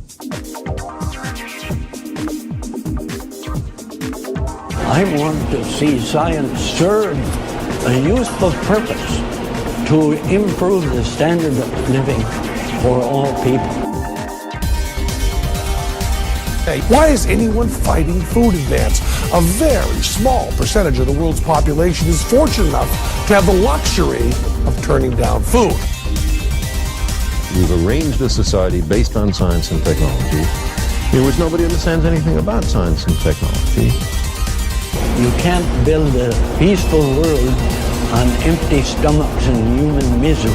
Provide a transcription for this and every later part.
I want to see science serve a useful purpose to improve the standard of living for all people. Why is anyone fighting food advance? A very small percentage of the world's population is fortunate enough to have the luxury of turning down food. We've arranged a society based on science and technology in which nobody understands anything about science and technology. You can't build a peaceful world on empty stomachs and human misery.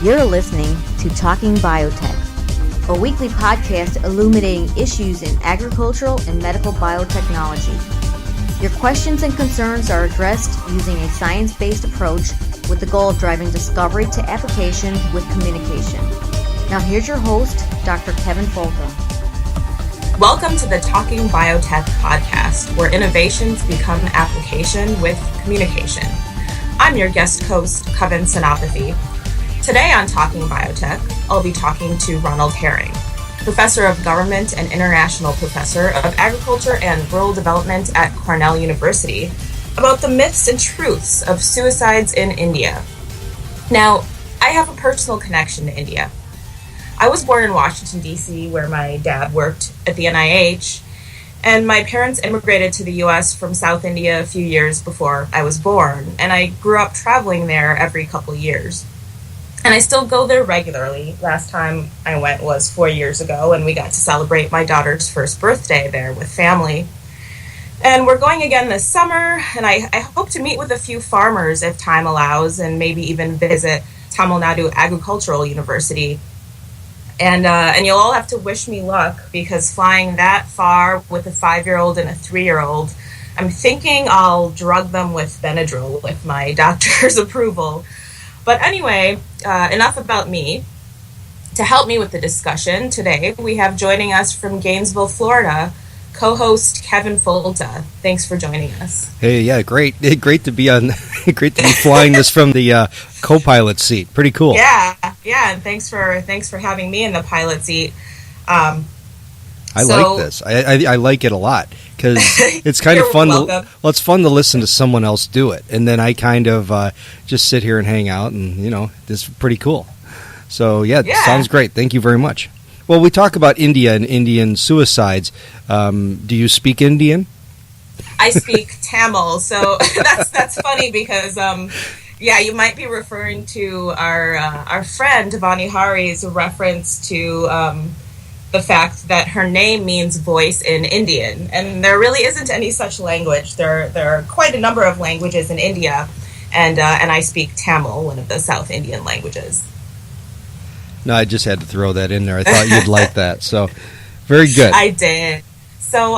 You're listening to Talking Biotech, a weekly podcast illuminating issues in agricultural and medical biotechnology. Your questions and concerns are addressed using a science-based approach with the goal of driving discovery to application with communication. Now here's your host, Dr. Kavin Folta. Welcome to the Talking Biotech podcast, where innovations become application with communication. I'm your guest host, Kavin Senapathy. Today on Talking Biotech, I'll be talking to Ronald Herring, Professor of Government and International Professor of Agriculture and Rural Development at Cornell University, about the myths and truths of suicides in India. Now, I have a personal connection to India. I was born in Washington, D.C., where my dad worked at the NIH, and my parents immigrated to the U.S. from South India a few years before I was born, and I grew up traveling there every couple years. And I still go there regularly. Last time I went was 4 years ago, and we got to celebrate my daughter's first birthday there with family. And we're going again this summer, and I hope to meet with a few farmers if time allows, and maybe even visit Tamil Nadu Agricultural University. And you'll all have to wish me luck, because flying that far with a 5-year-old and a 3-year-old, I'm thinking I'll drug them with Benadryl with my doctor's approval. But anyway, enough about me. To help me with the discussion today, we have joining us from Gainesville, Florida, co-host Kavin Folta. Thanks for joining us. Hey, yeah, great to be on. Great to be flying this from the co-pilot seat. Pretty cool. Yeah, and thanks for having me in the pilot seat. I like this. I like it a lot because it's kind of fun. It's fun to listen to someone else do it, and then I kind of just sit here and hang out, and this is pretty cool. So yeah, sounds great. Thank you very much. Well, we talk about India and Indian suicides. Do you speak Indian? I speak Tamil, so that's funny because you might be referring to our friend Vani Hari's reference to the fact that her name means voice in Indian, and there really isn't any such language. There are quite a number of languages in India, and I speak Tamil, one of the South Indian languages. No, I just had to throw that in there. I thought you'd like that. So, very good. I did. So,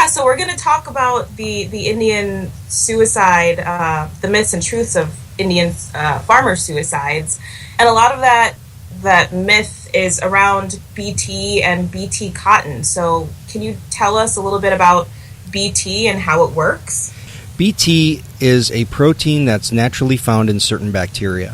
so we're going to talk about the Indian suicide, the myths and truths of Indian farmer suicides, and a lot of that myth is around BT and BT cotton. So can you tell us a little bit about BT and how it works? BT is a protein that's naturally found in certain bacteria.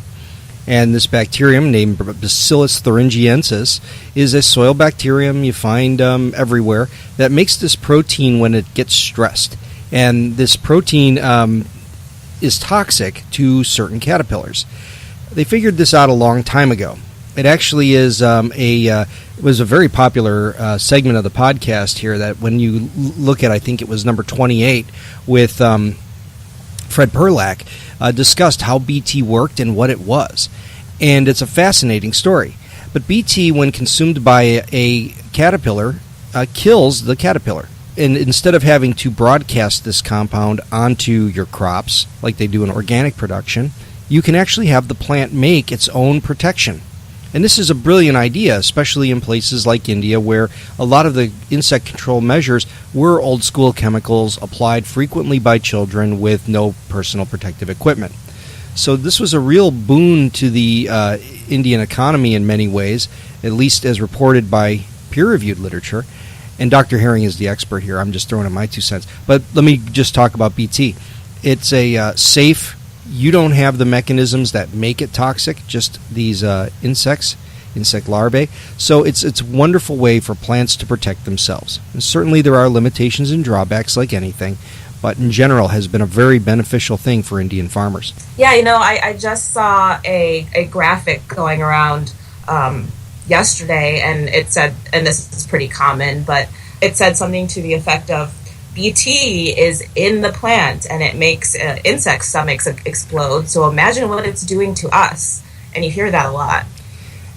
And this bacterium, named Bacillus thuringiensis, is a soil bacterium you find everywhere that makes this protein when it gets stressed. And this protein is toxic to certain caterpillars. They figured this out a long time ago. It actually is it was a very popular segment of the podcast here that when you look at, I think it was number 28 with Fred Perlak, discussed how BT worked and what it was. And it's a fascinating story. But BT, when consumed by a caterpillar, kills the caterpillar. And instead of having to broadcast this compound onto your crops, like they do in organic production, you can actually have the plant make its own protection. And this is a brilliant idea, especially in places like India, where a lot of the insect control measures were old-school chemicals applied frequently by children with no personal protective equipment. So this was a real boon to the Indian economy in many ways, at least as reported by peer-reviewed literature. And Dr. Herring is the expert here. I'm just throwing in my 2 cents. But let me just talk about BT. It's a safe you don't have the mechanisms that make it toxic, just these insect larvae. So it's a wonderful way for plants to protect themselves. And certainly there are limitations and drawbacks like anything, but in general has been a very beneficial thing for Indian farmers. Yeah, I just saw a graphic going around yesterday, and it said, and this is pretty common, but it said something to the effect of BT is in the plant and it makes insect stomachs explode. So imagine what it's doing to us. And you hear that a lot.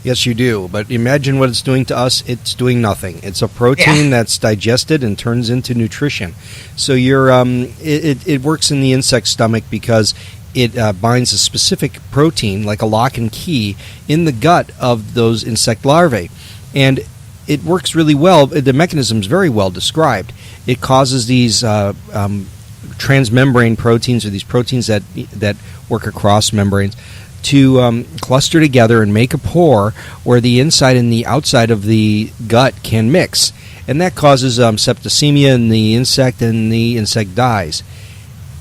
Yes, you do. But imagine what it's doing to us. It's doing nothing. It's a protein that's digested and turns into nutrition. So it works in the insect stomach because it binds a specific protein, like a lock and key, in the gut of those insect larvae. And it works really well. The mechanism is very well described. It causes these transmembrane proteins, or these proteins that work across membranes, to cluster together and make a pore where the inside and the outside of the gut can mix. And that causes septicemia in the insect, and the insect dies.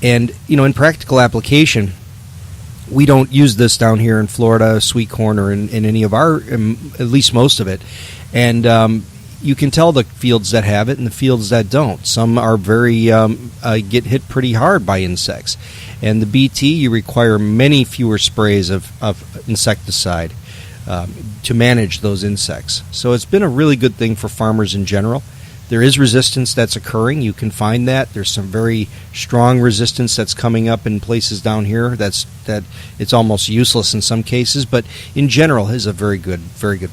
And, in practical application, we don't use this down here in Florida, sweet corn, or in any of our, at least most of it. And you can tell the fields that have it and the fields that don't. Some are very get hit pretty hard by insects. And the BT, you require many fewer sprays of insecticide to manage those insects. So it's been a really good thing for farmers in general. There is resistance that's occurring. You can find that. There's some very strong resistance that's coming up in places down here that it's almost useless in some cases, but in general is a very good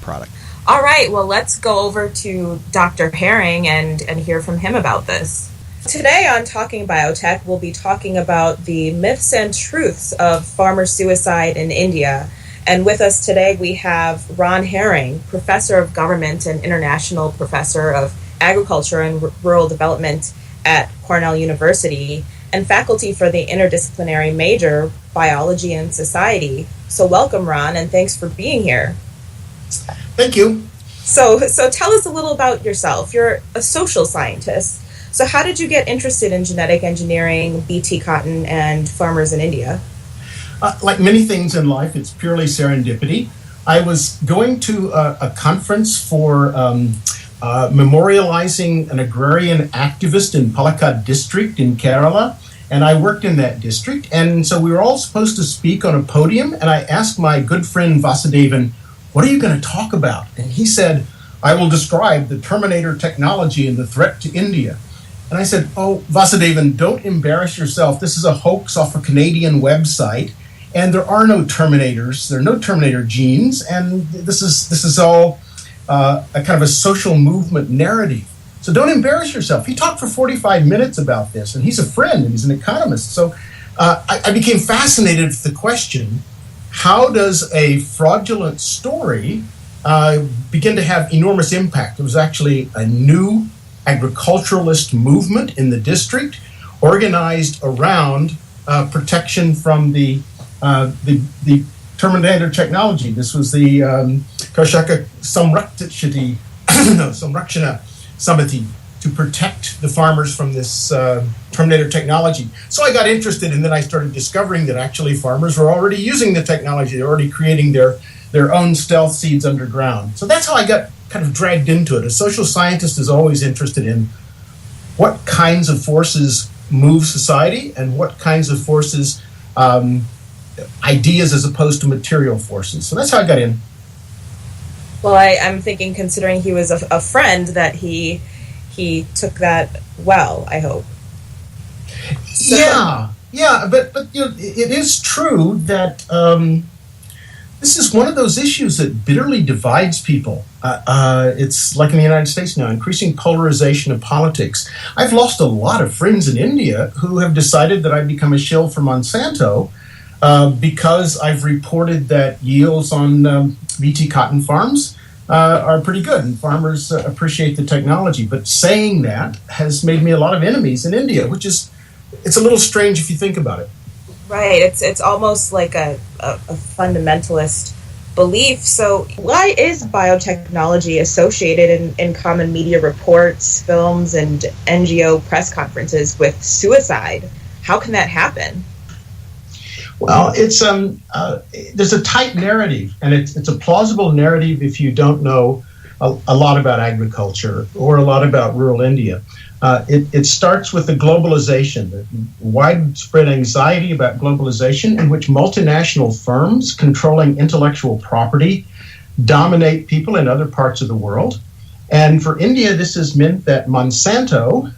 product. All right, well, let's go over to Dr. Herring and hear from him about this. Today on Talking Biotech, we'll be talking about the myths and truths of farmer suicide in India. And with us today, we have Ron Herring, Professor of Government and International Professor of Agriculture and Rural Development at Cornell University, and faculty for the interdisciplinary major, Biology and Society. So welcome, Ron, and thanks for being here. Thank you. So tell us a little about yourself. You're a social scientist. So how did you get interested in genetic engineering, BT cotton, and farmers in India? Like many things in life, it's purely serendipity. I was going to a conference for memorializing an agrarian activist in Palakkad district in Kerala, and I worked in that district. And so we were all supposed to speak on a podium, and I asked my good friend Vasudevan, "What are you going to talk about?" And he said, "I will describe the Terminator technology and the threat to India." And I said, "Oh, Vasudevan, don't embarrass yourself. This is a hoax off a Canadian website, and there are no Terminators. There are no Terminator genes, and this is all a kind of a social movement narrative. So don't embarrass yourself." He talked for 45 minutes about this, and he's a friend, and he's an economist. So I became fascinated with the question, how does a fraudulent story begin to have enormous impact? It was actually a new agriculturalist movement in the district organized around protection from the Terminator technology. This was the Karshaka Samrakshana Samiti, to protect the farmers from this Terminator technology. So I got interested, and then I started discovering that actually farmers were already using the technology. They're already creating their own stealth seeds underground. So that's how I got kind of dragged into it. A social scientist is always interested in what kinds of forces move society and what kinds of forces, ideas as opposed to material forces. So that's how I got in. Well, I'm thinking, considering he was a friend, that he took that well, I hope. So, yeah, but it is true that this is one of those issues that bitterly divides people. It's like in the United States now, increasing polarization of politics. I've lost a lot of friends in India who have decided that I've become a shill for Monsanto because I've reported that yields on BT cotton farms are pretty good, and farmers appreciate the technology. But saying that has made me a lot of enemies in India, which is, it's a little strange if you think about it. Right, it's almost like a fundamentalist belief. So why is biotechnology associated in common media reports, films, and NGO press conferences with suicide? How can that happen? Well, it's there's a tight narrative, and it's a plausible narrative if you don't know a lot about agriculture or a lot about rural India. It starts with the globalization, the widespread anxiety about globalization, in which multinational firms controlling intellectual property dominate people in other parts of the world. And for India, this has meant that Monsanto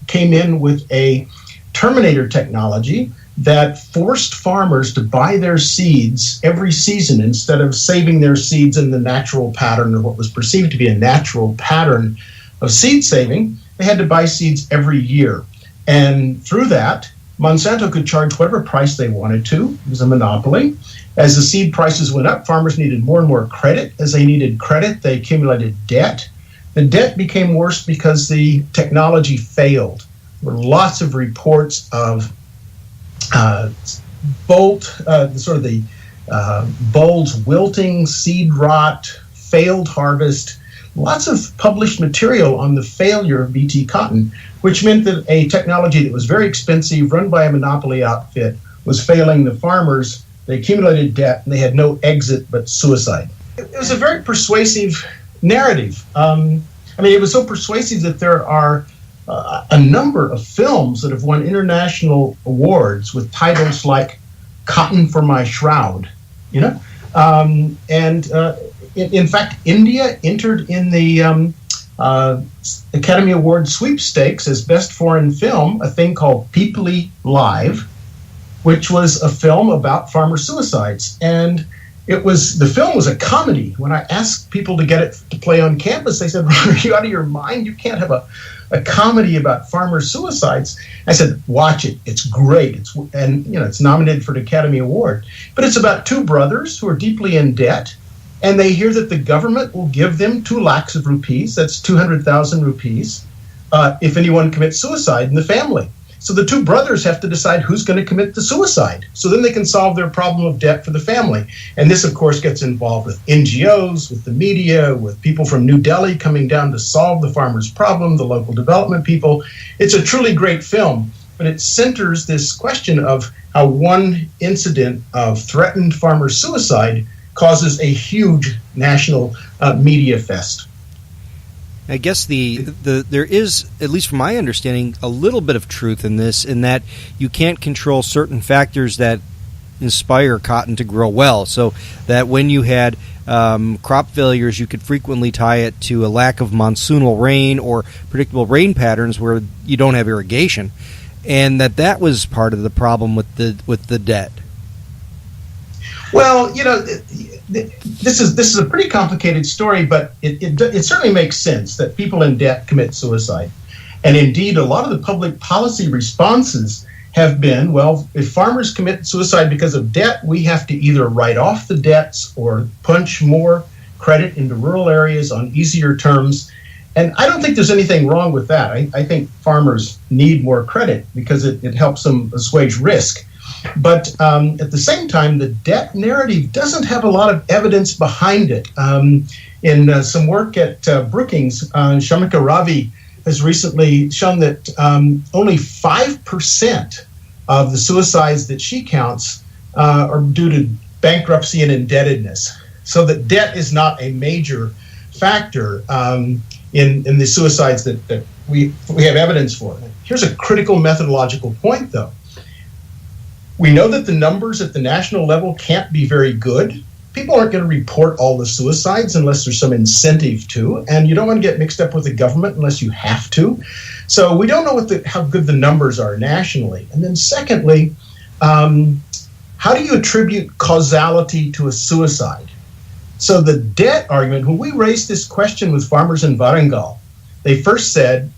came in with a terminator technology that forced farmers to buy their seeds every season instead of saving their seeds in the natural pattern, or what was perceived to be a natural pattern of seed saving. They had to buy seeds every year. And through that, Monsanto could charge whatever price they wanted to. It was a monopoly. As the seed prices went up, farmers needed more and more credit. As they needed credit, they accumulated debt. The debt became worse because the technology failed. There were lots of reports of bolts wilting, seed rot, failed harvest, lots of published material on the failure of BT cotton, which meant that a technology that was very expensive, run by a monopoly outfit, was failing the farmers. They accumulated debt, and they had no exit but suicide. It was a very persuasive narrative. It was so persuasive that there are a number of films that have won international awards with titles like "Cotton for My Shroud," in fact, India entered in the Academy Award sweepstakes as Best Foreign Film a thing called Peeply Live, which was a film about farmer suicides. And the film was a comedy. When I asked people to get it to play on campus, they said, "Are you out of your mind? You can't have a comedy about farmer suicides." I said, "Watch it. It's great." It's nominated for an Academy Award. But it's about two brothers who are deeply in debt, and they hear that the government will give them 2 lakhs of rupees, that's 200,000 rupees, if anyone commits suicide in the family. So the two brothers have to decide who's going to commit the suicide. So then they can solve their problem of debt for the family. And this, of course, gets involved with NGOs, with the media, with people from New Delhi coming down to solve the farmers' problem, the local development people. It's a truly great film, but it centers this question of how one incident of threatened farmer suicide causes a huge national media fest. I guess there is, at least from my understanding, a little bit of truth in this, in that you can't control certain factors that inspire cotton to grow well. So that when you had crop failures, you could frequently tie it to a lack of monsoonal rain or predictable rain patterns where you don't have irrigation, and that was part of the problem with the debt. Well, this is a pretty complicated story, but it certainly makes sense that people in debt commit suicide. And indeed, a lot of the public policy responses have been, well, if farmers commit suicide because of debt, we have to either write off the debts or punch more credit into rural areas on easier terms. And I don't think there's anything wrong with that. I think farmers need more credit because it helps them assuage risk. But at the same time, the debt narrative doesn't have a lot of evidence behind it. In some work at Brookings, Shamika Ravi has recently shown that only 5% of the suicides that she counts are due to bankruptcy and indebtedness. So that debt is not a major factor in the suicides that we have evidence for. Here's a critical methodological point, though. We know that the numbers at the national level can't be very good. People aren't going to report all the suicides unless there's some incentive to, and you don't want to get mixed up with the government unless you have to. So we don't know how good the numbers are nationally. And then secondly, how do you attribute causality to a suicide? So the debt argument, when we raised this question with farmers in Warangal, they first said,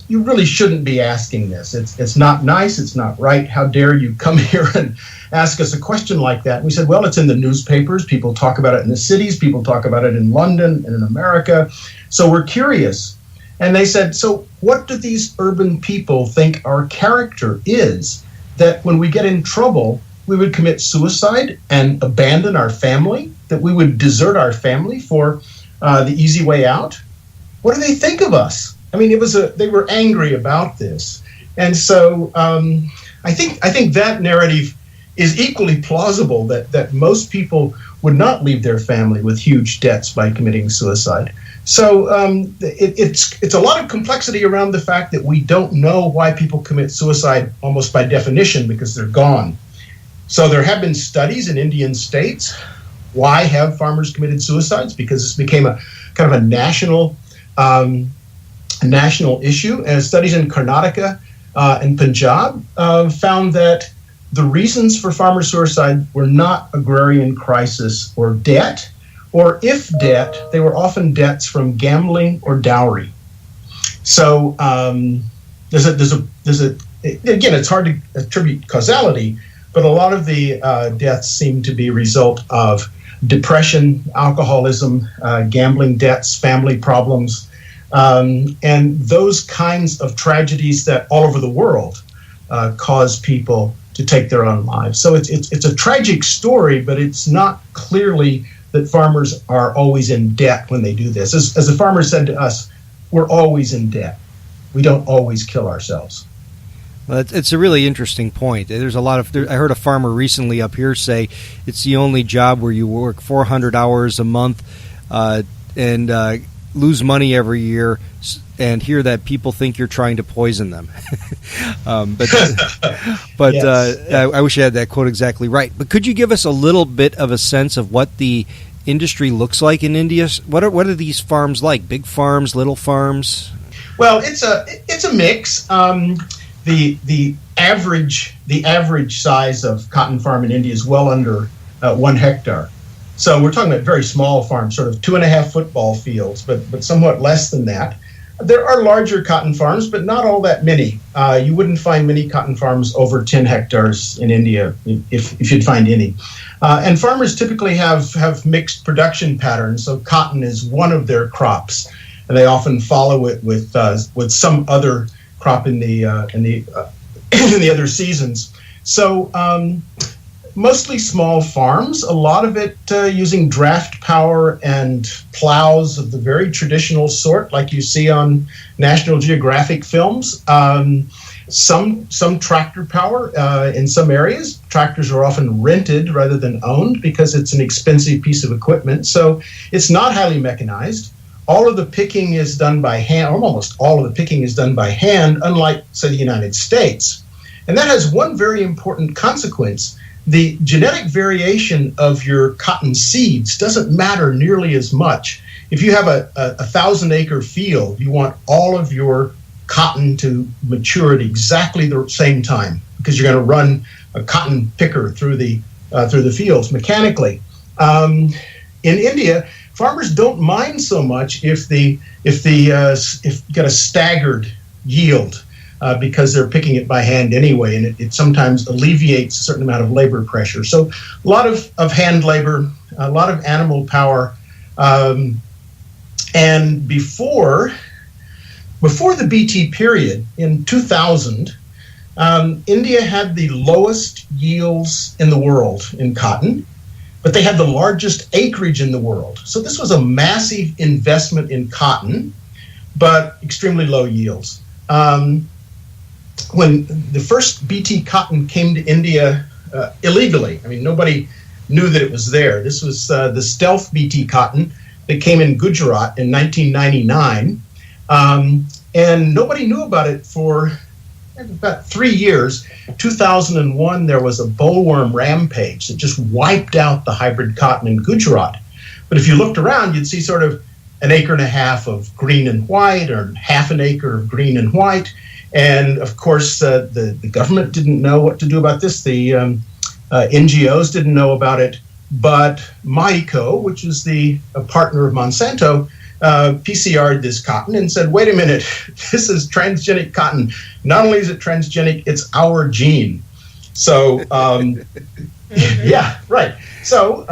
you really shouldn't be asking this. It's not nice. It's not right. How dare you come here and ask us a question like that? And we said, well, it's in the newspapers. People talk about it in the cities. People talk about it in London and in America. So we're curious. And they said, so what do these urban people think our character is, that when we get in trouble, we would commit suicide and abandon our family, that we would desert our family for the easy way out? What do they think of us? I mean, they were angry about this. And so I think that narrative is equally plausible that most people would not leave their family with huge debts by committing suicide. So it's a lot of complexity around the fact that we don't know why people commit suicide almost by definition because they're gone. So there have been studies in Indian states. Why have farmers committed suicides? Because this became a kind of a national issue. And studies in Karnataka and Punjab found that the reasons for farmer suicide were not agrarian crisis or debt, or if debt, they were often debts from gambling or dowry. So there's a again, it's hard to attribute causality, but a lot of the deaths seem to be a result of depression, alcoholism, gambling debts, family problems, and those kinds of tragedies that all over the world cause people to take their own lives. So it's a tragic story, but it's not clearly that farmers are always in debt when they do this. As a farmer said to us, we're always in debt. We don't always kill ourselves. Well, it's a really interesting point. There's a lot of. I heard a farmer recently up here say it's the only job where you work 400 hours a month and lose money every year, and hear that people think you're trying to poison them. But yes. I wish I had that quote exactly right. But could you give us a little bit of a sense of what the industry looks like in India? What are these farms like? Big farms, little farms? Well, it's a mix. The average size of cotton farm in India is well under 1 hectare. So we're talking about very small farms, sort of 2.5 football fields, but somewhat less than that. There are larger cotton farms, but not all that many. You wouldn't find many cotton farms over 10 hectares in India, if you'd find any. And farmers typically have mixed production patterns. So cotton is one of their crops, and they often follow it with some other crop in the other seasons. So mostly small farms, a lot of it using draft power and plows of the very traditional sort, like you see on National Geographic films. Some tractor power in some areas. Tractors are often rented rather than owned because it's an expensive piece of equipment. So it's not highly mechanized. All of the picking is done by hand, or almost all of the picking is done by hand, unlike, say, the United States. And that has one very important consequence. The genetic variation of your cotton seeds doesn't matter nearly as much. If you have a 1,000-acre field, you want all of your cotton to mature at exactly the same time because you're going to run a cotton picker through the fields mechanically. In India, farmers don't mind so much if you get a staggered yield. Because they're picking it by hand anyway, and it sometimes alleviates a certain amount of labor pressure. So a lot of hand labor, a lot of animal power. And before the BT period, in 2000, India had the lowest yields in the world in cotton, but they had the largest acreage in the world. So this was a massive investment in cotton, but extremely low yields. When the first BT cotton came to India illegally, I mean, nobody knew that it was there. This was the stealth BT cotton that came in Gujarat in 1999, and nobody knew about it for about 3 years. 2001, there was a bollworm rampage that just wiped out the hybrid cotton in Gujarat. But if you looked around, you'd see sort of 1.5 acres of green and white, or 0.5 acre of green and white. And of course, the government didn't know what to do about this. The NGOs didn't know about it. But Maiko, which is a partner of Monsanto, PCR'd this cotton and said, wait a minute, this is transgenic cotton. Not only is it transgenic, it's our gene. So, yeah, right. So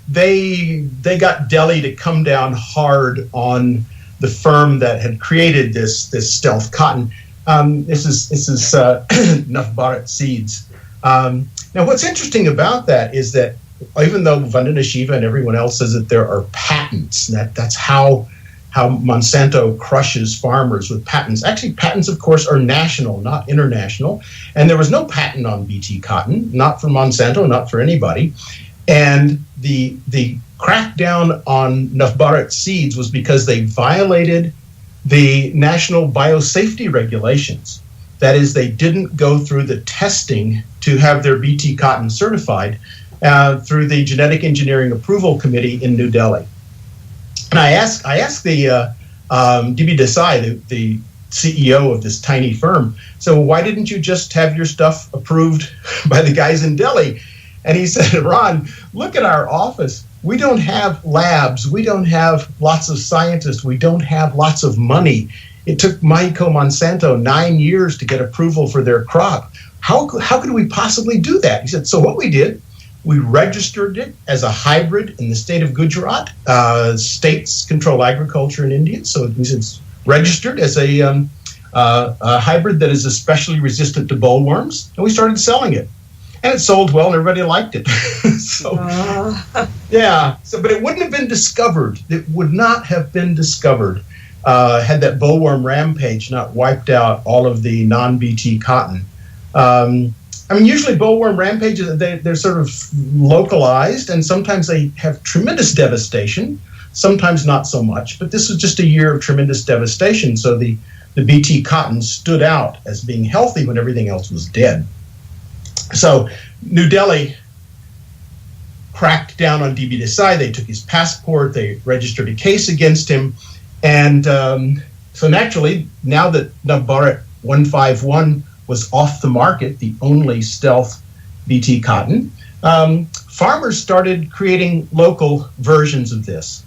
they got Delhi to come down hard on the firm that had created this stealth cotton. This is Nuff Bharat seeds. Now, what's interesting about that is that even though Vandana Shiva and everyone else says that there are patents, that's how how Monsanto crushes farmers with patents. Actually, patents, of course, are national, not international. And there was no patent on BT cotton, not for Monsanto, not for anybody. And the crackdown on Navbarat seeds was because they violated the national biosafety regulations. That is, they didn't go through the testing to have their BT cotton certified through the Genetic Engineering Approval Committee in New Delhi. And I asked the D.B. Desai, the CEO of this tiny firm, so why didn't you just have your stuff approved by the guys in Delhi? And he said, Ron, look at our office. We don't have labs. We don't have lots of scientists. We don't have lots of money. It took Monsanto 9 years to get approval for their crop. How could we possibly do that? He said, so what we did, we registered it as a hybrid in the state of Gujarat. States control agriculture in India, so it's registered as a hybrid that is especially resistant to bollworms, and we started selling it. And it sold well, and everybody liked it. But it wouldn't have been discovered. It would not have been discovered had that bollworm rampage not wiped out all of the non-BT cotton. Usually bollworm rampages, they're sort of localized, and sometimes they have tremendous devastation, sometimes not so much. But this was just a year of tremendous devastation, so the BT cotton stood out as being healthy when everything else was dead. So New Delhi cracked down on D.B. Desai. They took his passport. They registered a case against him. And so naturally, now that Navbarat 151 was off the market, the only stealth BT cotton, farmers started creating local versions of this.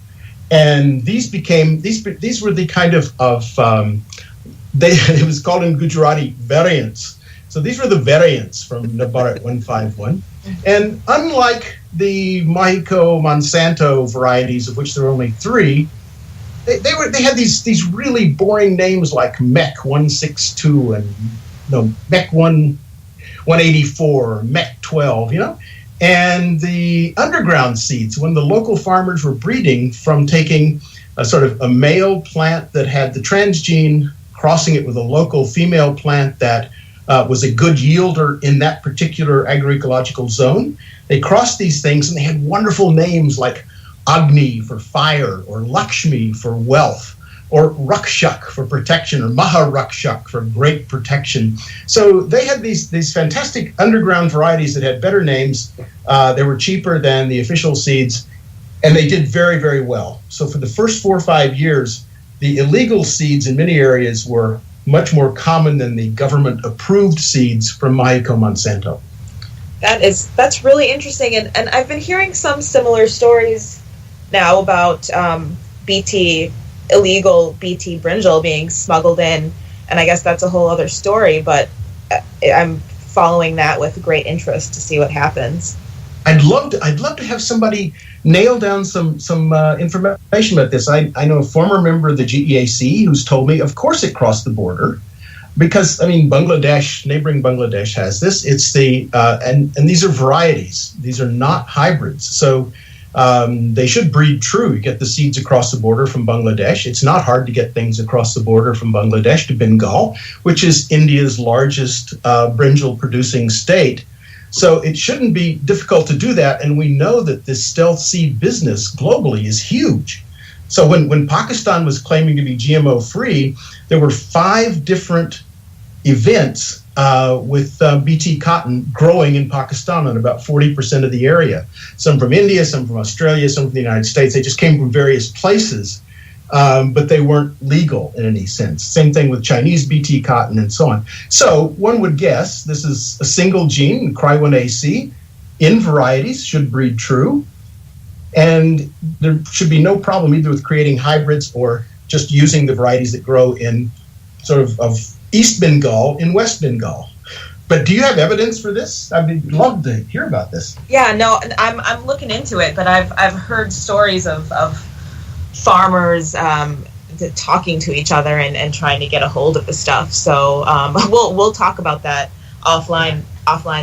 And these were the kind of it was called in Gujarati variants. So these were the variants from Navbarat 151. And unlike the Mexico Monsanto varieties, of which there are only 3, they had these really boring names like MEC 162 and MEC 184, MEC 12, And the underground seeds, when the local farmers were breeding from taking a sort of a male plant that had the transgene, crossing it with a local female plant that was a good yielder in that particular agroecological zone. They crossed these things, and they had wonderful names like Agni for fire, or Lakshmi for wealth, or Rakshak for protection, or Maharakshak for great protection. So they had these fantastic underground varieties that had better names. They were cheaper than the official seeds, and they did very, very well. So for the first 4 or 5 years, the illegal seeds in many areas were much more common than the government-approved seeds from Mexico Monsanto. That's really interesting, and I've been hearing some similar stories now about illegal BT brinjal being smuggled in, and I guess that's a whole other story, but I'm following that with great interest to see what happens. I'd love to have somebody nail down some information about this. I know a former member of the GEAC who's told me, of course it crossed the border, because neighboring Bangladesh has this. It's and these are varieties. These are not hybrids. So they should breed true. You get the seeds across the border from Bangladesh. It's not hard to get things across the border from Bangladesh to Bengal, which is India's largest brinjal producing state. So it shouldn't be difficult to do that, and we know that this stealth seed business globally is huge. So when Pakistan was claiming to be GMO-free, there were 5 different events with BT cotton growing in Pakistan on about 40% of the area. Some from India, some from Australia, some from the United States. They just came from various places, but they weren't legal in any sense. Same thing with Chinese BT cotton and so on. So one would guess this is a single gene, Cry1AC, in varieties, should breed true. And there should be no problem either with creating hybrids or just using the varieties that grow in sort of East Bengal in West Bengal. But do you have evidence for this? I'd love to hear about this. Yeah, no, I'm looking into it, but I've heard stories of farmers talking to each other and trying to get a hold of the stuff. So we'll talk about that offline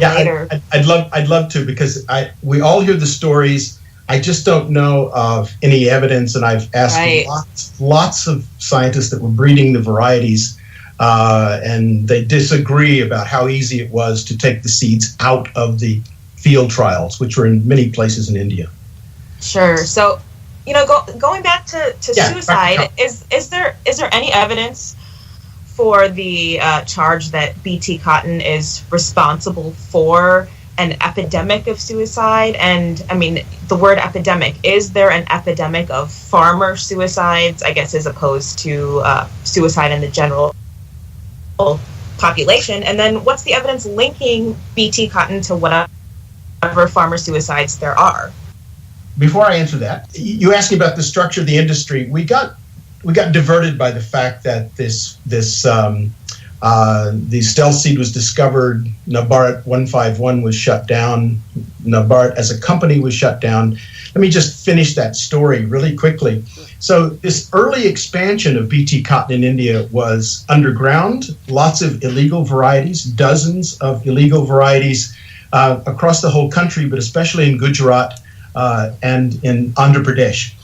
later. I'd love to, because we all hear the stories I just don't know of any evidence, and I've asked lots of scientists that were breeding the varieties, and they disagree about how easy it was to take the seeds out of the field trials, which were in many places in India. Sure. So, going back to suicide, is there any evidence for the charge that BT cotton is responsible for an epidemic of suicide? And I mean, the word epidemic, is there an epidemic of farmer suicides, I guess, as opposed to suicide in the general population? And then what's the evidence linking BT cotton to whatever farmer suicides there are? Before I answer that, you asked me about the structure of the industry. We got diverted by the fact that the stealth seed was discovered. Nabarat 151 was shut down. Nabarat as a company was shut down. Let me just finish that story really quickly. So this early expansion of BT cotton in India was underground, lots of illegal varieties, dozens of illegal varieties across the whole country, but especially in Gujarat and in Andhra Pradesh.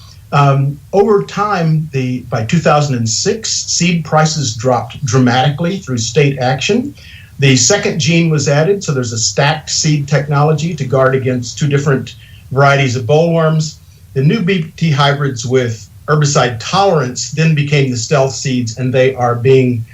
Over time, by 2006, seed prices dropped dramatically through state action. The second gene was added, so there's a stacked seed technology to guard against two different varieties of bollworms. The new BT hybrids with herbicide tolerance then became the stealth seeds, and they are being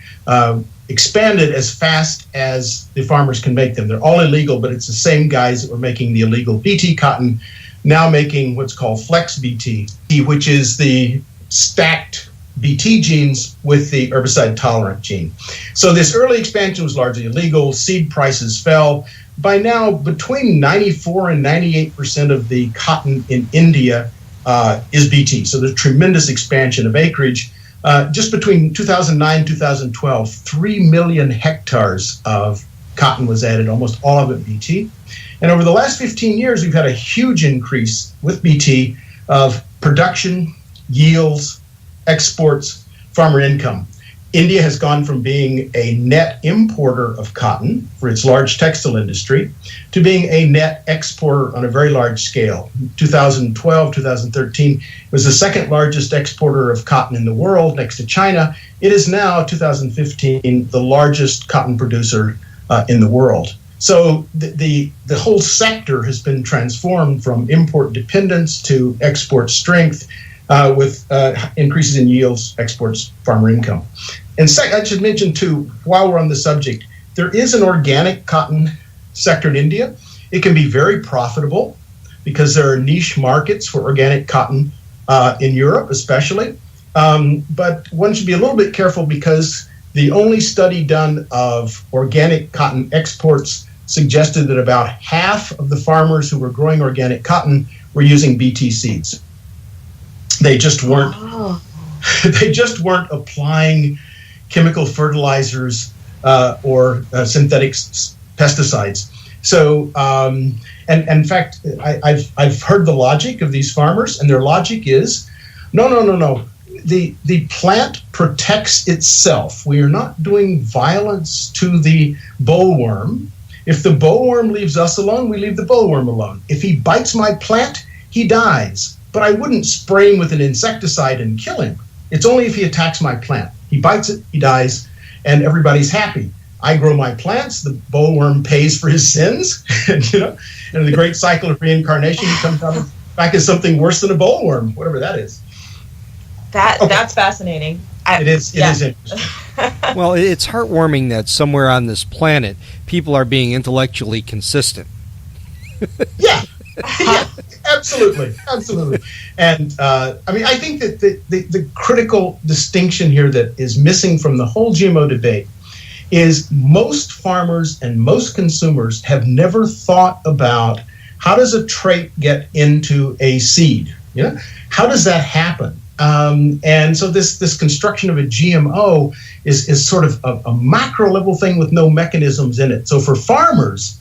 expanded as fast as the farmers can make them. They're all illegal, but it's the same guys that were making the illegal BT cotton now making what's called flex BT, which is the stacked BT genes with the herbicide tolerant gene. So this early expansion was largely illegal. Seed prices fell. By now, between 94 and 98% of the cotton in India is BT. So there's tremendous expansion of acreage. Just between 2009 and 2012, 3 million hectares of cotton was added, almost all of it BT. And over the last 15 years, we've had a huge increase with BT of production, yields, exports, farmer income. India has gone from being a net importer of cotton for its large textile industry to being a net exporter on a very large scale. 2012, 2013, it was the second largest exporter of cotton in the world next to China. It is now, 2015, the largest cotton producer in the world. So the whole sector has been transformed from import dependence to export strength with increases in yields, exports, farmer income. And I should mention, too, while we're on the subject, there is an organic cotton sector in India. It can be very profitable because there are niche markets for organic cotton in Europe, especially. But one should be a little bit careful because the only study done of organic cotton exports suggested that about half of the farmers who were growing organic cotton were using BT seeds. They just weren't. They just weren't applying chemical fertilizers or synthetic pesticides. So, and in fact, I've heard the logic of these farmers, and their logic is, no. The plant protects itself. We are not doing violence to the bollworm. If the bollworm leaves us alone, we leave the bollworm alone. If he bites my plant, he dies. But I wouldn't spray him with an insecticide and kill him. It's only if he attacks my plant. He bites it, he dies, and everybody's happy. I grow my plants, the bollworm pays for his sins, and in the great cycle of reincarnation, he comes back as something worse than a bollworm, whatever that is. That's fascinating. It is interesting. Well, it's heartwarming that somewhere on this planet, people are being intellectually consistent. Yeah, absolutely. And I think that the critical distinction here that is missing from the whole GMO debate is most farmers and most consumers have never thought about how does a trait get into a seed? How does that happen? And so this construction of a GMO is sort of a macro level thing with no mechanisms in it. So for farmers,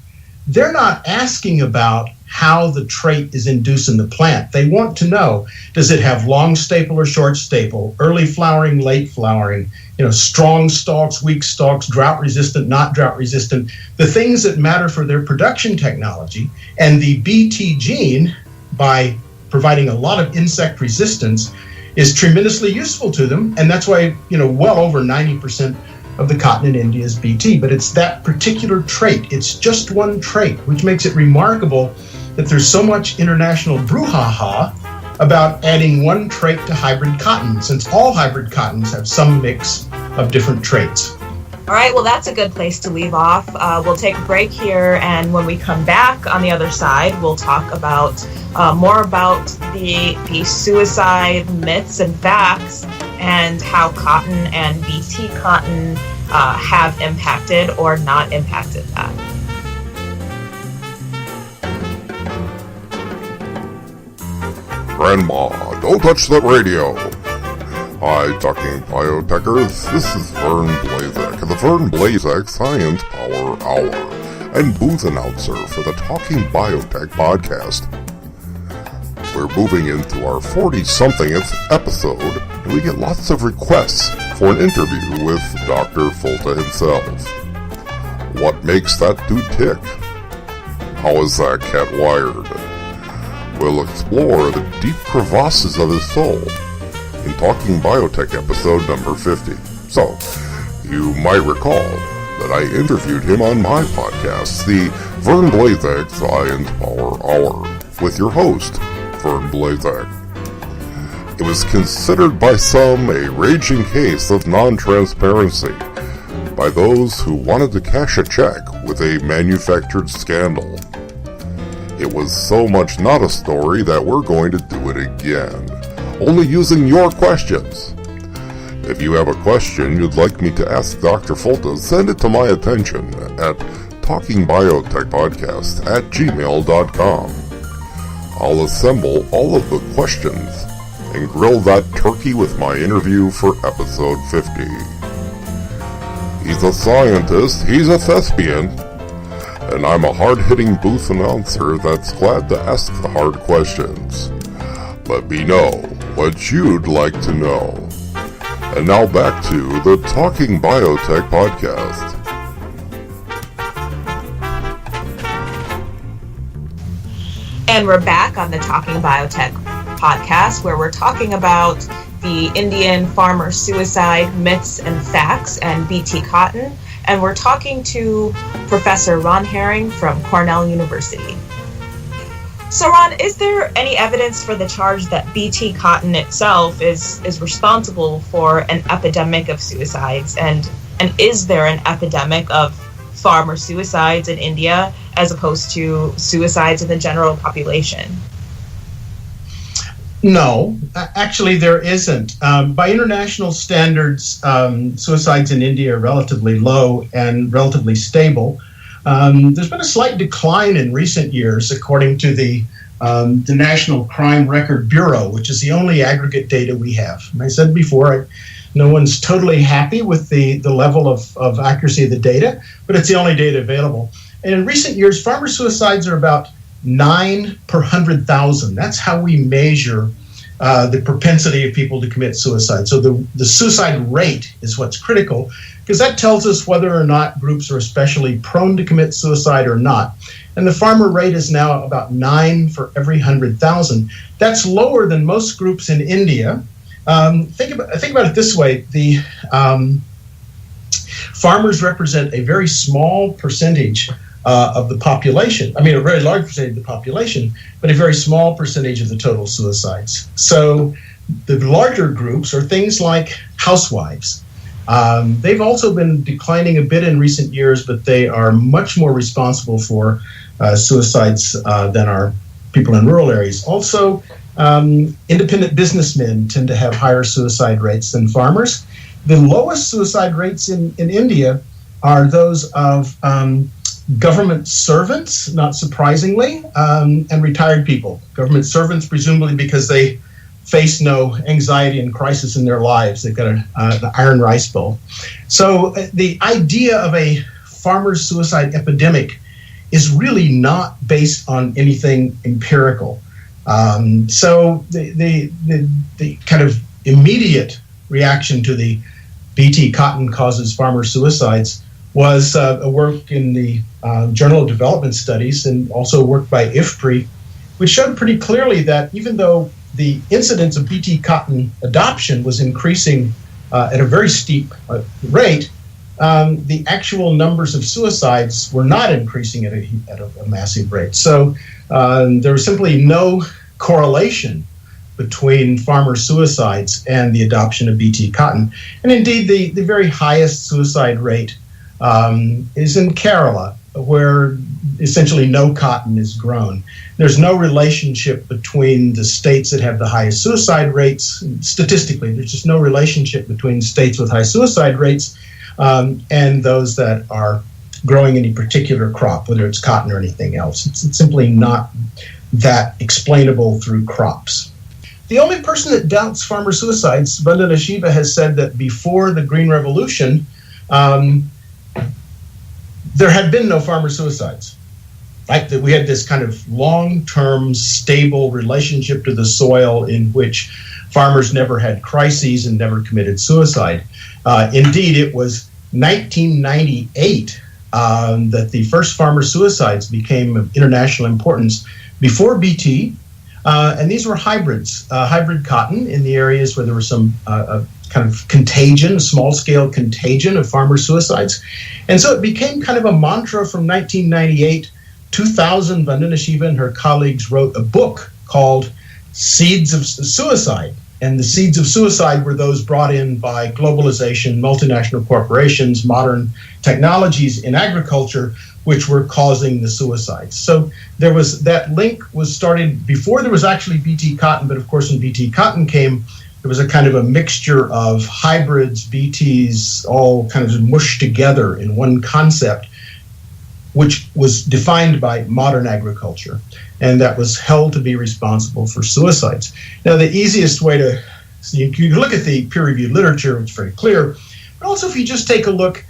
they're not asking about how the trait is induced in the plant. They want to know, does it have long staple or short staple, early flowering, late flowering, strong stalks, weak stalks, drought resistant, not drought resistant, the things that matter for their production technology. And the BT gene, by providing a lot of insect resistance is tremendously useful to them, and that's why, well over 90% of the cotton in India is Bt. But it's that particular trait. It's just one trait, which makes it remarkable that there's so much international brouhaha about adding one trait to hybrid cotton, since all hybrid cottons have some mix of different traits. All right, well, that's a good place to leave off. We'll take a break here, and when we come back on the other side, we'll talk about more about the suicide myths and facts and how cotton and Bt cotton have impacted or not impacted that. Grandma, don't touch that radio. Hi, Talking Biotechers. This is Vern Blazek of the Vern Blazek Science Power Hour and booth announcer for the Talking Biotech podcast. We're moving into our 40-somethingth episode, and we get lots of requests for an interview with Dr. Folta himself. What makes that dude tick? How is that cat wired? We'll explore the deep crevasses of his soul in Talking Biotech episode number 50. So, you might recall that I interviewed him on my podcast, the Vern Blazek Science Power Hour, with your host, Vern Blazek. It was considered by some a raging case of non-transparency by those who wanted to cash a check with a manufactured scandal. It was so much not a story that we're going to do it again, only using your questions. If you have a question you'd like me to ask Dr. Folta, send it to my attention at talkingbiotechpodcast@gmail.com. I'll assemble all of the questions and grill that turkey with my interview for episode 50. He's a scientist, he's a thespian, and I'm a hard-hitting booth announcer that's glad to ask the hard questions. Let me know what you'd like to know. And now back to the Talking Biotech podcast. And we're back on the Talking Biotech podcast, where we're talking about the Indian farmer suicide myths and facts and Bt cotton. And we're talking to Professor Ron Herring from Cornell University. So Ron, is there any evidence for the charge that Bt cotton itself is responsible for an epidemic of suicides? And is there an epidemic of farmer suicides in India as opposed to suicides in the general population? No, actually there isn't. By international standards, suicides in India are relatively low and relatively stable. There's been a slight decline in recent years, according to the National Crime Record Bureau, which is the only aggregate data we have. And I said before, no one's totally happy with the level of accuracy of the data, but it's the only data available. And in recent years, farmer suicides are about 9 per 100,000. That's how we measure the propensity of people to commit suicide. So the suicide rate is what's critical, because that tells us whether or not groups are especially prone to commit suicide or not. And the farmer rate is now about 9 for every 100,000. That's lower than most groups in India. Think about it this way. The farmers represent a very small percentage of the population. I mean, a very large percentage of the population, but a very small percentage of the total suicides. So the larger groups are things like housewives. They've also been declining a bit in recent years, but they are much more responsible for suicides than are people in rural areas. Also, independent businessmen tend to have higher suicide rates than farmers. The lowest suicide rates in India are those of government servants, not surprisingly, and retired people. Government servants, presumably because they face no anxiety and crisis in their lives. They've got an iron rice bowl. So the idea of a farmer's suicide epidemic is really not based on anything empirical. So the kind of immediate reaction to the Bt cotton causes farmer suicides was a work in the Journal of Development Studies, and also work by IFPRI which showed pretty clearly that even though the incidence of Bt cotton adoption was increasing at a very steep rate, the actual numbers of suicides were not increasing at a massive rate. So there was simply no correlation between farmer suicides and the adoption of Bt cotton. And indeed, the very highest suicide rate is in Kerala, where essentially no cotton is grown. There's no relationship between the states that have the highest suicide rates. Statistically, there's just no relationship between states with high suicide rates and those that are growing any particular crop, whether it's cotton or anything else. It's simply not that explainable through crops. The only person that doubts farmer suicides, Vandana Shiva, has said that before the Green Revolution, there had been no farmer suicides. Right? That we had this kind of long-term, stable relationship to the soil in which farmers never had crises and never committed suicide. Indeed, it was 1998 that the first farmer suicides became of international importance before Bt. And these were hybrids, hybrid cotton in the areas where there was some kind of contagion, small-scale contagion of farmer suicides. And so it became kind of a mantra from 1998. 2000, Vandana Shiva and her colleagues wrote a book called Seeds of Suicide. And the seeds of suicide were those brought in by globalization, multinational corporations, modern technologies in agriculture, which were causing the suicides. So there was that link was started before there was actually Bt cotton, but of course when Bt cotton came, there was a kind of a mixture of hybrids, BTs, all kind of mushed together in one concept, which was defined by modern agriculture, and that was held to be responsible for suicides. Now, the easiest way to, so you can look at the peer-reviewed literature, it's very clear, but also if you just take a look,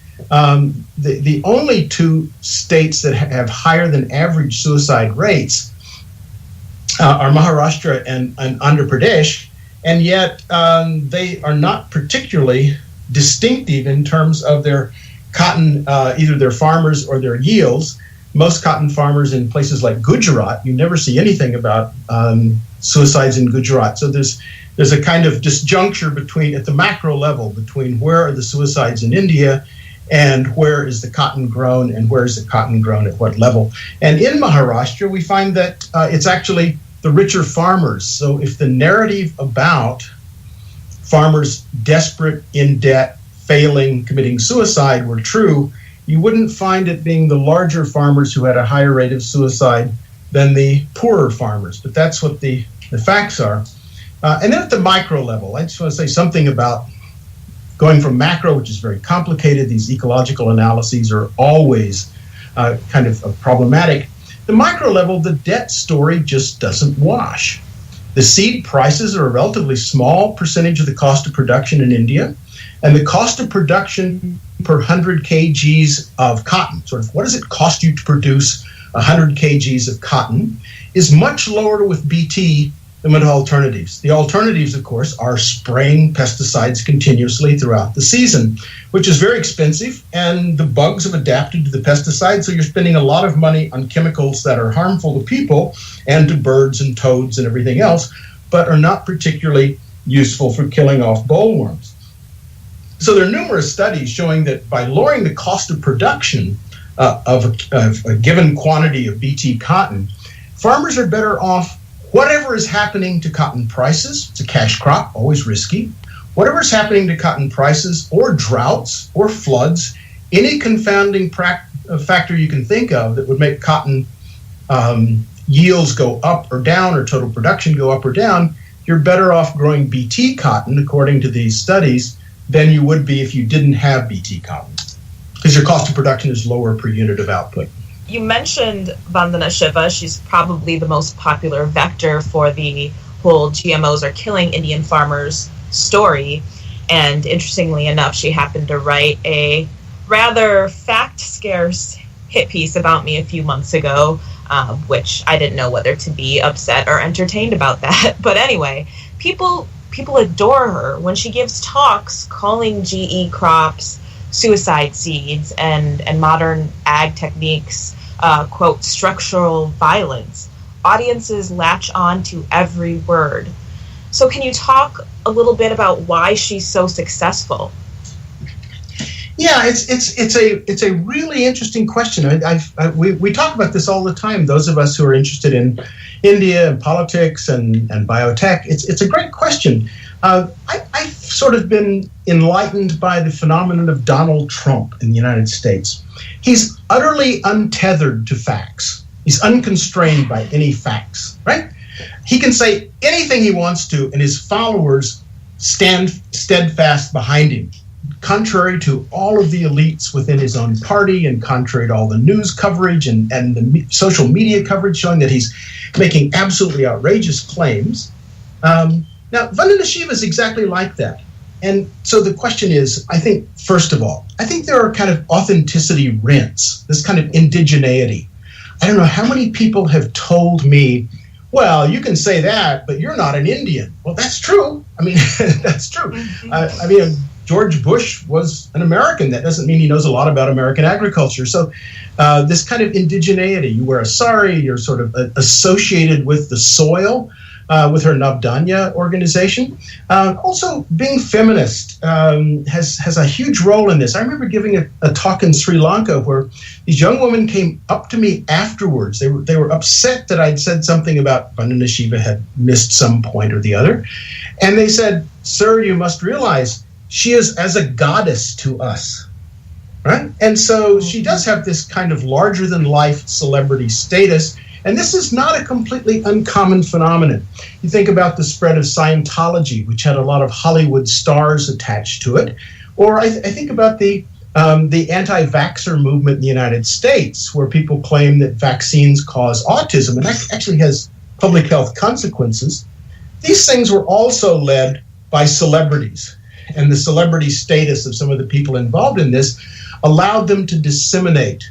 the only two states that have higher than average suicide rates are Maharashtra and Andhra Pradesh, and yet they are not particularly distinctive in terms of their cotton, either their farmers or their yields. Most cotton farmers in places like Gujarat, you never see anything about suicides in Gujarat. So there's a kind of disjuncture between, at the macro level, between where are the suicides in India and where is the cotton grown and where is the cotton grown at what level. And in Maharashtra, we find that it's actually the richer farmers. So if the narrative about farmers desperate, in debt, failing, committing suicide were true, you wouldn't find it being the larger farmers who had a higher rate of suicide than the poorer farmers. But that's what the facts are. And then at the micro level, I just want to say something about going from macro, which is very complicated. These ecological analyses are always kind of problematic. The micro level, the debt story just doesn't wash. The seed prices are a relatively small percentage of the cost of production in India. And the cost of production per 100 kgs of cotton, sort of what does it cost you to produce 100 kgs of cotton, is much lower with Bt than with alternatives. The alternatives, of course, are spraying pesticides continuously throughout the season, which is very expensive, and the bugs have adapted to the pesticides, so you're spending a lot of money on chemicals that are harmful to people and to birds and toads and everything else, but are not particularly useful for killing off bollworms. So there are numerous studies showing that by lowering the cost of production of a given quantity of Bt cotton, farmers are better off whatever is happening to cotton prices. It's a cash crop, always risky. Whatever is happening to cotton prices or droughts or floods, any confounding factor you can think of that would make cotton yields go up or down or total production go up or down, you're better off growing Bt cotton, according to these studies, than you would be if you didn't have Bt cotton, because your cost of production is lower per unit of output. You mentioned Vandana Shiva. She's probably the most popular vector for the whole GMOs are killing Indian farmers story. And interestingly enough, she happened to write a rather fact-scarce hit piece about me a few months ago, which I didn't know whether to be upset or entertained about that. But anyway, people adore her when she gives talks calling GE crops suicide seeds and modern ag techniques, quote, structural violence. audiences latch on to every word. So can you talk a little bit about why she's so successful? Yeah, it's a really interesting question. We talk about this all the time. Those of us who are interested in India and politics and biotech, it's a great question. I've sort of been enlightened by the phenomenon of Donald Trump in the United States. He's utterly untethered to facts. He's unconstrained by any facts, right? He can say anything he wants to, and his followers stand steadfast behind him, contrary to all of the elites within his own party and contrary to all the news coverage and the social media coverage showing that he's making absolutely outrageous claims. Now, Vandana Shiva is exactly like that. And so the question is, I think, first of all, I think there are kind of authenticity rents, this kind of indigeneity. I don't know how many people have told me, well, you can say that, but you're not an Indian. Well, that's true. I mean, that's true. George Bush was an American. That doesn't mean he knows a lot about American agriculture. So this kind of indigeneity, you wear a sari, you're sort of associated with the soil, with her Navdanya organization. Also, being feminist has a huge role in this. I remember giving a talk in Sri Lanka where these young women came up to me afterwards. They were upset that I'd said something about Vandana Shiva had missed some point or the other. And they said, "Sir, you must realize she is as a goddess to us." Right? And so she does have this kind of larger-than-life celebrity status. And this is not a completely uncommon phenomenon. You think about the spread of Scientology, which had a lot of Hollywood stars attached to it. Or I think about the anti-vaxxer movement in the United States, where people claim that vaccines cause autism, and that actually has public health consequences. These things were also led by celebrities. And the celebrity status of some of the people involved in this allowed them to disseminate.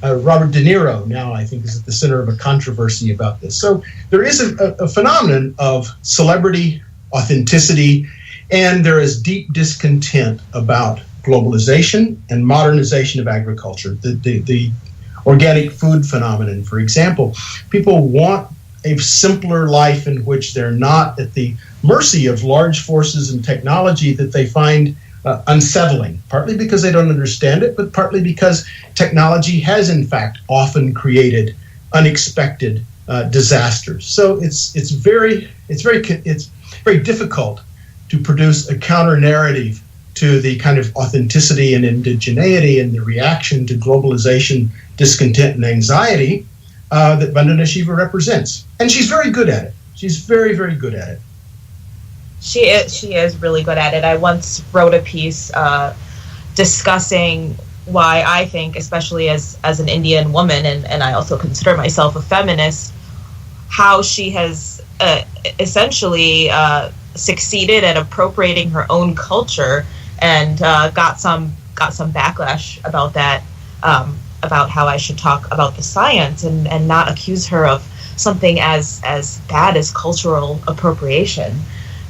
Robert De Niro now, I think, is at the center of a controversy about this. So there is a phenomenon of celebrity authenticity, and there is deep discontent about globalization and modernization of agriculture. The organic food phenomenon, for example. People want a simpler life in which they're not at the mercy of large forces and technology that they find unsettling, partly because they don't understand it, but partly because technology has, in fact, often created unexpected disasters. So it's very difficult to produce a counter narrative to the kind of authenticity and indigeneity and the reaction to globalization, discontent, and anxiety that Vandana Shiva represents. And she's very good at it. She's very, very good at it. She is really good at it. I once wrote a piece discussing why I think, especially as an Indian woman, and I also consider myself a feminist, how she has essentially succeeded at appropriating her own culture and got some backlash about that, about how I should talk about the science and not accuse her of something as bad as cultural appropriation.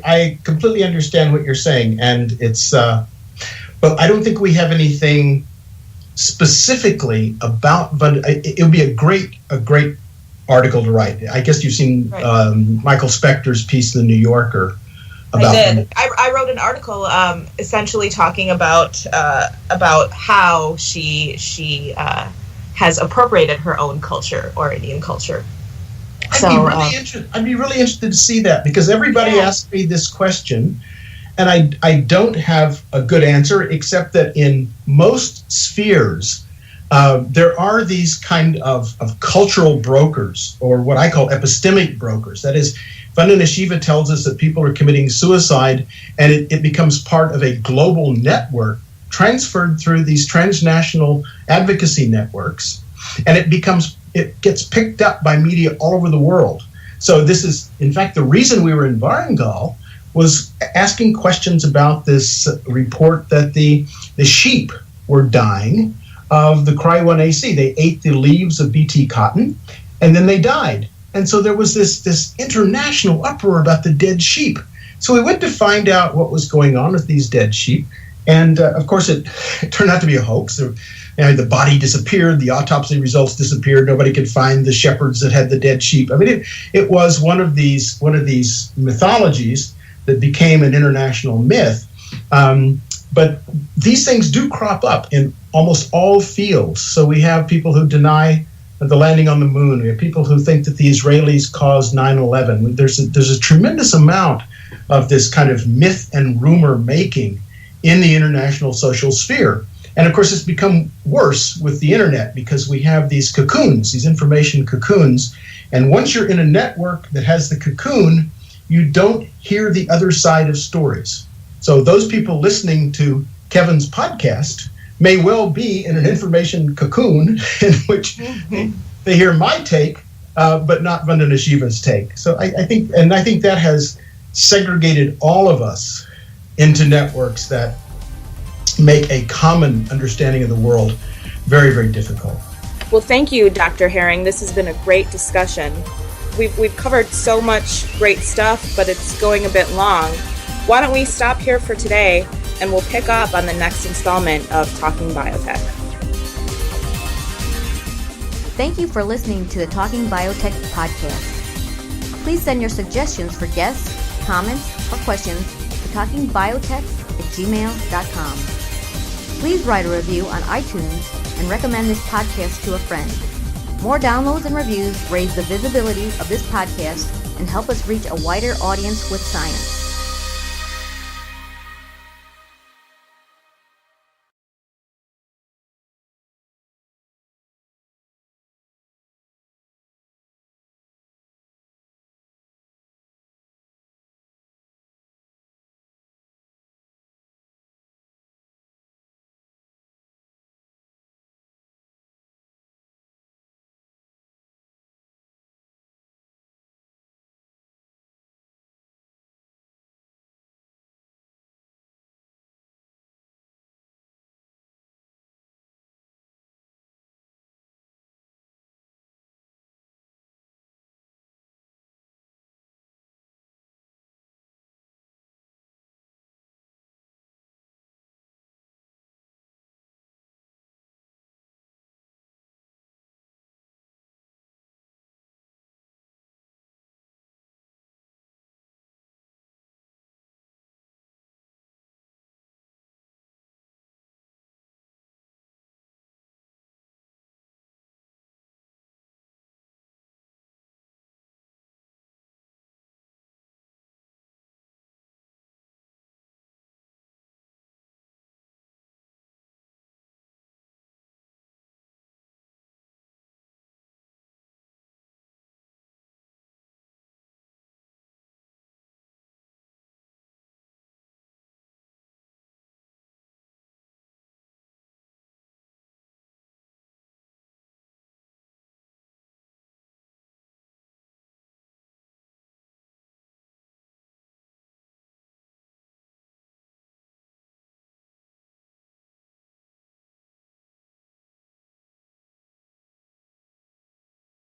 I completely understand what you're saying, and it's, but I don't think we have anything specifically about. It would be a great article to write. I guess you've seen Michael Spector's piece in the New Yorker about. I did. I wrote an article essentially talking about how she has appropriated her own culture or Indian culture. I'd be really interested to see that, because everybody asks me this question, and I don't have a good answer, except that in most spheres, there are these kind of cultural brokers, or what I call epistemic brokers. That is, Vandana Shiva tells us that people are committing suicide, and it becomes part of a global network transferred through these transnational advocacy networks, and it gets picked up by media all over the world. So this is, in fact, the reason we were in Varangal was asking questions about this report that the sheep were dying of the Cry1AC. They ate the leaves of BT cotton, and then they died. And so there was this international uproar about the dead sheep. So we went to find out what was going on with these dead sheep. And of course, it turned out to be a hoax. And the body disappeared, the autopsy results disappeared, nobody could find the shepherds that had the dead sheep. I mean, it was one of these mythologies that became an international myth. But these things do crop up in almost all fields. So we have people who deny the landing on the moon. We have people who think that the Israelis caused 9/11. There's a tremendous amount of this kind of myth and rumor making in the international social sphere. And of course, it's become worse with the internet because we have these cocoons, these information cocoons. And once you're in a network that has the cocoon, you don't hear the other side of stories. So those people listening to Kevin's podcast may well be in an information cocoon in which they hear my take, but not Vandana Shiva's take. So I think that has segregated all of us into networks that make a common understanding of the world very, very difficult. Well, thank you, Dr. Herring. This has been a great discussion. We've covered so much great stuff, but it's going a bit long. Why don't we stop here for today, and we'll pick up on the next installment of Talking Biotech. Thank you for listening to the Talking Biotech podcast. Please send your suggestions for guests, comments, or questions to talkingbiotech@gmail.com. Please write a review on iTunes and recommend this podcast to a friend. More downloads and reviews raise the visibility of this podcast and help us reach a wider audience with science.